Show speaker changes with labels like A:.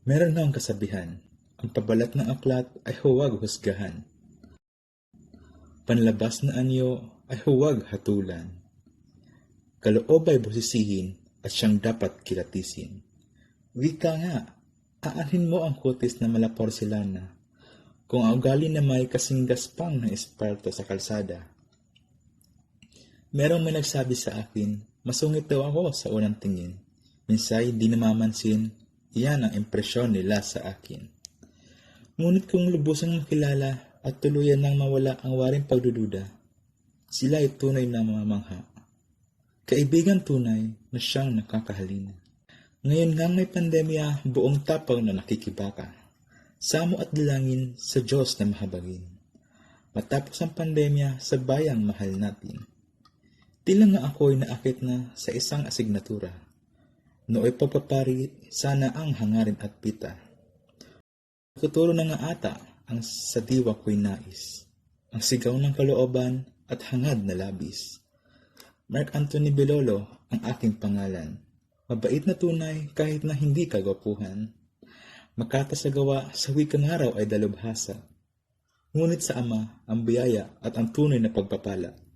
A: Meron nga ang kasabihan, ang pabalat ng aklat ay huwag husgahan. Panlabas na anyo ay huwag hatulan. Kaloob ay busisihin at siyang dapat kilatisin. Wika nga, aanhin mo ang kutis na mala porselana, kung ang ugali na may kasing gaspang ng esparto sa kalsada. Merong may nagsabi sa akin, masungit daw ako sa unang tingin. Minsay di namamansin, iyan ang impresyon nila sa akin. Ngunit kung lubusang makilala at tuluyan nang mawala ang waring pagdududa, sila ay tunay na mamamangha. Kaibigan tunay na siyang nakakahalina. Ngayon nga may pandemya, buong tapang na nakikibaka. Samo at dalangin sa Diyos na mahabagin. Matapos ang pandemya, sa bayang mahal natin. Tila nga ako'y naakit na sa isang asignatura. Nooy pagpapari, sana ang hangarin at pita. Tuturo na nga ata ang sa diwa ko'y nais. Ang sigaw ng kalooban at hangad na labis. Mark Anthony Belolo ang aking pangalan. Mabait na tunay kahit na hindi kagwapuhan. Makata sa gawa sa wikang araw ay dalubhasa. Ngunit sa Ama ang biyaya at ang tunay na pagpapala.